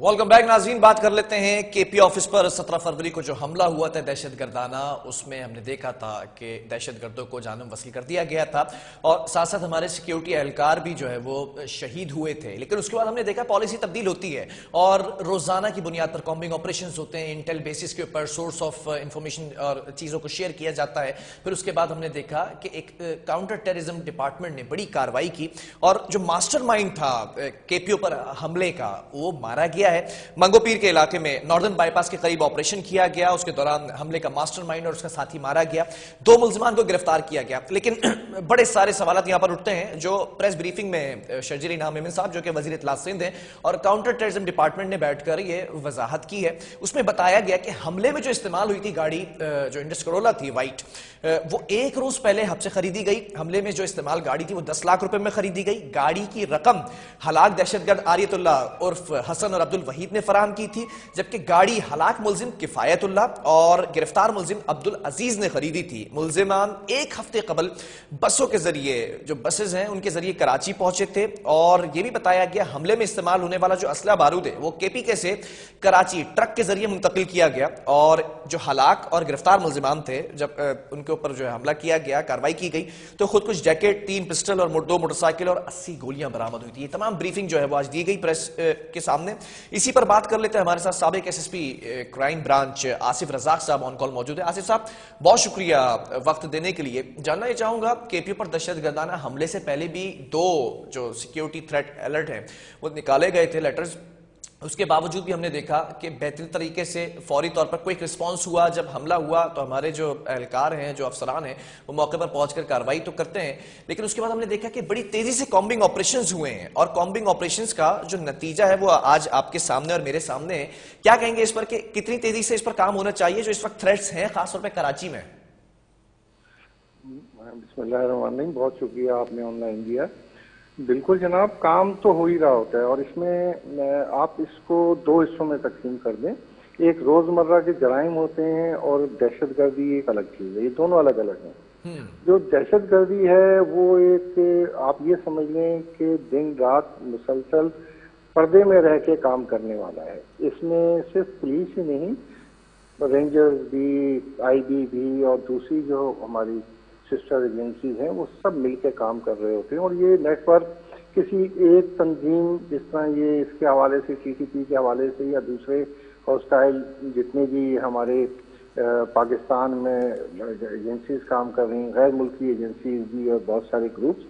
Welcome back नाज़रीन। बात कर लेते हैं केपी ऑफिस पर 17 फरवरी को जो हमला हुआ था दहशत गर्दाना, उसमें हमने देखा था कि दहशत गर्दों को जानम वसील कर दिया गया था और साथ साथ हमारे सिक्योरिटी एहलकार भी जो है वो शहीद हुए थे। लेकिन उसके बाद हमने देखा पॉलिसी तब्दील होती है और रोजाना की बुनियाद पर कॉम्बिंग ऑपरेशन होते हैं, इंटेल बेसिस के ऊपर सोर्स ऑफ इंफॉर्मेशन और चीज़ों को शेयर किया जाता है। फिर उसके बाद हमने देखा कि एक काउंटर टेररिज्म डिपार्टमेंट ने बड़ी कार्रवाई की और जो मास्टर माइंड था केपीओ पर हमले का वो मारा गया है। मंगोपीर के इलाके में नॉर्दर्न बाईपास के करीब ऑपरेशन किया गया, उसके दौरान हमले का मास्टरमाइंड और उसका साथी मारा गया, 2 मुल्जिमान को गिरफ्तार किया गया। लेकिन बड़े सारे सवाल यहां पर उठते हैं जो प्रेस ब्रीफिंग में शर्जील इनाम मोमिन साहब जो कि वजीर इत्तलात सिंध हैं और काउंटर टेररिज्म डिपार्टमेंट ने बैठकर ये वजाहत की है। उसमें बताया गया कि हमले में जो इस्तेमाल हुई थी गाड़ी जो इंडस करोला थी वाइट, वो 1 रोज पहले हब से खरीदी गई। हमले में जो इस्तेमाल गाड़ी थी वो 10 लाख रुपए में खरीदी गई। गाड़ी की रकम हलाक दहशतगर्द आरियतुल्लाह उर्फ हसन और अब्दुल वहीद ने फराहम की थी, जबकि गाड़ी हलाक मुल्जिम किफायतुल्लाह और गिरफ्तार मुल्जिम अब्दुल अजीज ने खरीदी थी। मुल्जिमान 1 हफ्ते कबल बसों के जरिए, जो बसेज हैं उनके जरिए कराची पहुंचे थे और यह भी बताया गया हमले में इस्तेमाल होने वाला जो असला बारूद है वो केपीके से कराची ट्रक के जरिए मुंतकिल किया गया और जो हलाक और गिरफ्तार मुल्जिमान थे जब उनके ऊपर जो है हमला किया गया, कार्रवाई की गई, तो खुद कुछ जैकेट, 3 पिस्टल और 2 मोटरसाइकिल और 80 गोलियां बरामद हुई थी। ये तमाम ब्रीफिंग जो है वो आज दी गई प्रेस के सामने। इसी पर बात कर लेते हैं, हमारे साथ साबिक SSP crime branch Asif Razzaq साहब ऑन कॉल मौजूद है। आसिफ साहब, बहुत शुक्रिया वक्त देने के लिए। जानना ये चाहूंगा केपी पर दहशत गर्दाना हमले से पहले भी 2 जो सिक्योरिटी थ्रेट अलर्ट हैं वो निकाले गए थे लेटर्स, उसके बावजूद भी हमने देखा कि बेहतरीन तरीके से फौरी तौर पर क्विक रिस्पांस हुआ। जब हमला हुआ तो हमारे जो एहलकार हैं, जो अफसरान हैं, वो मौके पर पहुंचकर कार्रवाई तो करते हैं, लेकिन उसके बाद हमने देखा कि बड़ी तेजी से कॉम्बिंग ऑपरेशंस हुए हैं और कॉम्बिंग ऑपरेशंस का जो नतीजा है वो आज आपके सामने और मेरे सामने है। क्या कहेंगे इस पर कि कितनी तेजी से इस पर काम होना चाहिए जो इस वक्त थ्रेट्स हैं खासतौर पर कराची में? बिस्मिल्लाहिर्रहमानिर्रहीम, बहुत शुक्रिया आपने ऑनलाइन दिया। बिल्कुल जनाब, काम तो हो ही रहा होता है और इसमें आप इसको 2 हिस्सों में तकसीम कर दें। एक रोजमर्रा के जराइम होते हैं और दहशतगर्दी एक अलग चीज है, ये दोनों अलग अलग हैं। जो दहशतगर्दी है वो एक, आप ये समझ लें कि दिन रात मुसलसल पर्दे में रह के काम करने वाला है। इसमें सिर्फ पुलिस ही नहीं, रेंजर्स भी, आईबी भी और दूसरी जो हमारी सिस्टर एजेंसीज हैं वो सब मिलकर काम कर रहे होते हैं और ये नेटवर्क किसी एक तंजीम, जिस तरह ये इसके हवाले से टीटीपी के हवाले से या दूसरे हॉस्टाइल जितने भी हमारे पाकिस्तान में एजेंसीज काम कर रही हैं, गैर मुल्की एजेंसीज भी और बहुत सारे ग्रुप्स,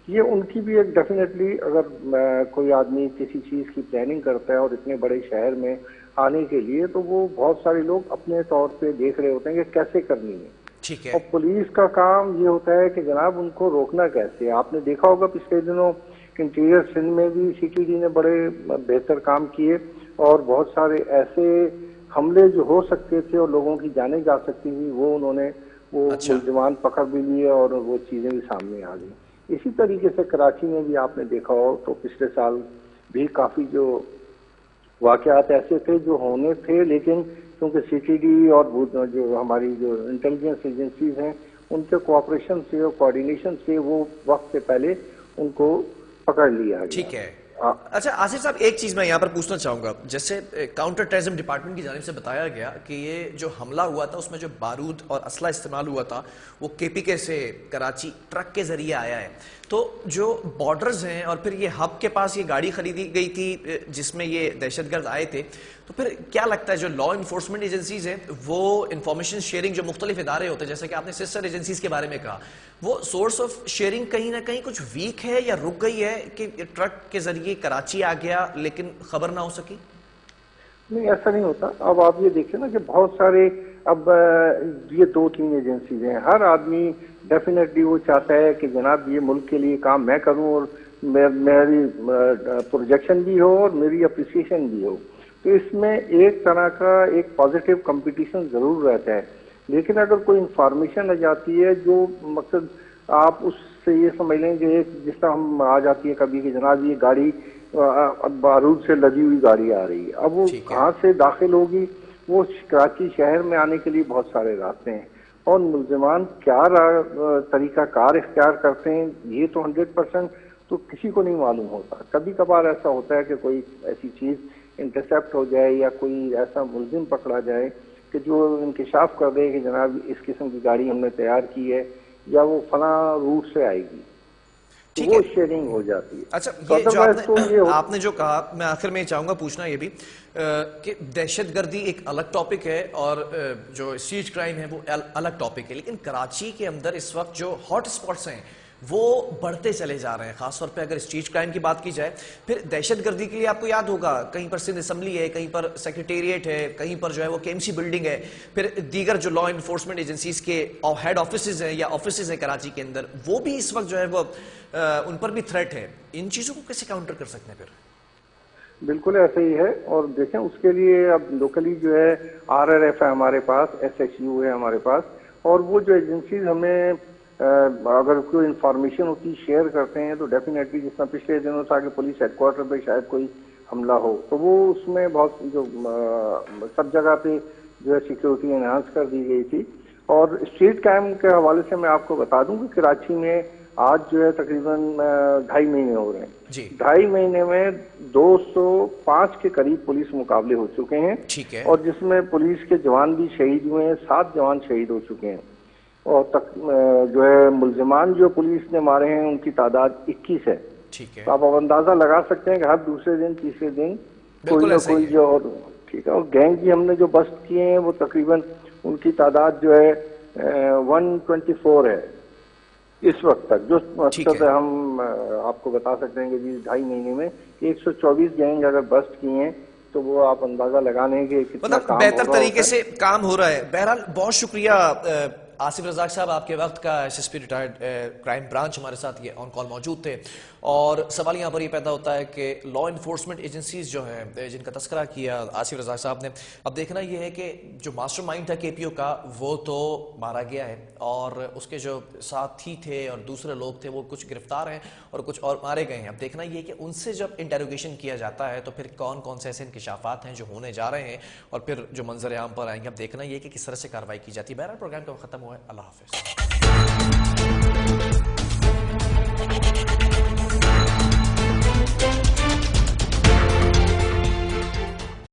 ये उनकी भी एक डेफिनेटली अगर कोई आदमी किसी चीज़ की प्लानिंग करता है और इतने बड़े शहर में आने के लिए, तो वो बहुत सारे लोग अपने तौर पे देख रहे होते हैं कि कैसे करनी है। ठीक है। और पुलिस का काम ये होता है कि जनाब उनको रोकना कैसे। आपने देखा होगा पिछले दिनों इंटीरियर सिंध में भी सीटीडी ने बड़े बेहतर काम किए और बहुत सारे ऐसे हमले जो हो सकते थे और लोगों की जाने जा सकती थी वो उन्होंने वो मुल्जिमान पकड़ भी लिए और वो चीजें भी सामने आ गई। इसी तरीके से कराची में भी आपने देखा हो तो पिछले साल भी काफी जो वाकयात ऐसे थे जो होने थे, लेकिन क्योंकि सीटीडी और जो हमारी जो इंटेलिजेंस एजेंसीज हैं उनके कोऑपरेशन से और कोऑर्डिनेशन से वो वक्त से पहले उनको पकड़ लिया गया। ठीक है। अच्छा आसिफ साहब, एक चीज मैं यहाँ पर पूछना चाहूंगा, जैसे काउंटर टेररिज्म डिपार्टमेंट की जानिब से बताया गया कि ये जो हमला हुआ था उसमें जो बारूद और असला इस्तेमाल हुआ था वो केपीके से कराची ट्रक के जरिए आया है, तो जो बॉर्डर्स हैं और फिर ये हब के पास ये गाड़ी खरीदी गई थी जिसमें ये दहशतगर्द आए थे, तो फिर क्या लगता है जो लॉ इन्फोर्समेंट एजेंसीज हैं वो इंफॉर्मेशन शेयरिंग, जो मुख्तलिफ इदारे होते हैं जैसे कि आपने सिस्टर एजेंसीज के बारे में कहा, वो सोर्स ऑफ शेयरिंग कहीं ना कहीं कुछ वीक है या रुक गई है कि ट्रक के जरिए कराची आ गया लेकिन खबर ना हो सकी? नहीं, ऐसा नहीं होता। अब आप ये देखिए ना कि बहुत सारे, अब ये 2-3 एजेंसीज हैं, हर आदमी डेफिनेटली वो चाहता है कि जनाब ये मुल्क के लिए काम मैं करूं और मेरी प्रोजेक्शन भी हो और मेरी अप्रिसिएशन भी हो। तो इसमें एक तरह का एक पॉजिटिव कंपटीशन जरूर रहता है, लेकिन अगर कोई इंफॉर्मेशन आ जाती है जो मकसद आप उससे ये समझ लें कि जिस तरह हम आ जाती है कभी कि जनाब ये गाड़ी बारूद से लदी हुई गाड़ी आ रही है, अब वो कहाँ से दाखिल होगी, वो कराची शहर में आने के लिए बहुत सारे रास्ते हैं और मुल्जिमान क्या तरीका कार इख्तियार करते हैं ये तो 100% तो किसी को नहीं मालूम होता। कभी कभार ऐसा होता है कि कोई ऐसी चीज इंटरसेप्ट हो जाए या कोई ऐसा मुलजिम पकड़ा जाए कि जो इंकशाफ कर दे कि जनाब इस किस्म की गाड़ी हमने तैयार की है या वो फला रूट से आएगी, तो वो शेयरिंग हो जाती है। अच्छा, तो ये जो आपने जो कहा, मैं आखिर में चाहूंगा पूछना ये भी कि दहशतगर्दी एक अलग टॉपिक है और जो स्ट्रीट क्राइम है वो अलग टॉपिक है, लेकिन कराची के अंदर इस वक्त जो हॉट स्पॉट्स हैं वो बढ़ते चले जा रहे हैं। खासतौर पे अगर स्ट्रीट क्राइम की बात की जाए, फिर दहशतगर्दी के लिए आपको याद होगा कहीं पर सिंध असम्बली है, कहीं पर सेक्रेटेरिएट है, कहीं पर जो है वो केएमसी बिल्डिंग है, फिर दीगर जो लॉ इन्फोर्समेंट एजेंसीज के हेड ऑफिसेज हैं या ऑफिसेज हैं कराची के अंदर, वो भी इस वक्त जो है वो उन पर भी थ्रेट है। इन चीजों को कैसे काउंटर कर सकते हैं फिर? बिल्कुल ऐसा ही है। और देखें उसके लिए अब लोकली जो है RRF है हमारे पास, SHU है हमारे पास, और वो जो एजेंसीज हमें अगर कोई इंफॉर्मेशन होती शेयर करते हैं तो डेफिनेटली, जिस तरह पिछले दिनों था कि पुलिस हेडक्वार्टर पे शायद कोई हमला हो, तो वो उसमें बहुत जो सब जगह पे जो है सिक्योरिटी एनहांस कर दी गई थी। और स्ट्रीट क्राइम के हवाले से मैं आपको बता दूं कि कराची में आज जो है तकरीबन 2.5 महीने हो रहे हैं। 2.5 महीने में 205 के करीब पुलिस मुकाबले हो चुके हैं। ठीक है। और जिसमें पुलिस के जवान भी शहीद हुए हैं, 7 जवान शहीद हो चुके हैं। और जो है मुल्जिमान जो पुलिस ने मारे हैं उनकी तादाद 21 है। ठीक है। तो आप अब अंदाजा लगा सकते हैं कि हर दूसरे दिन तीसरे दिन कोई ना कोई जो, और ठीक है। और गैंग भी हमने जो बस्ट किए हैं वो तकरीबन उनकी तादाद जो है 124 है इस वक्त तक। जो मकसद हम आपको बता सकते हैं कि जी 2.5 महीने में 124 गैंग अगर बस्ट किए हैं तो वो आप अंदाजा लगा लें कि कितना काम बेहतर तरीके से काम हो रहा है। बहरहाल बहुत शुक्रिया आसिफ रज़ाक साहब, आपके वक्त का। SSP रिटायर्ड क्राइम ब्रांच हमारे साथ ये ऑन कॉल मौजूद थे। और सवाल यहाँ पर ये पैदा होता है कि लॉ इन्फोर्समेंट एजेंसीज जो हैं जिनका तस्करा किया आसिफ रज़ाक साहब ने, अब देखना ये है कि जो मास्टरमाइंड था KPO का वो तो मारा गया है और उसके जो साथी थे और दूसरे लोग थे वो कुछ गिरफ्तार हैं और कुछ और मारे गए हैं। अब देखना ये है कि उनसे जब इंटेरोगेशन किया जाता है तो फिर कौन कौन से ऐसे इंकशाफात हैं जो होने जा रहे हैं और फिर जो मंजर आम पर आएंगे। अब देखना ये है कि किस तरह से कार्रवाई की जाती है। बहरहाल प्रोग्राम का खत्म हुआ है। अल्लाह हाफिज़।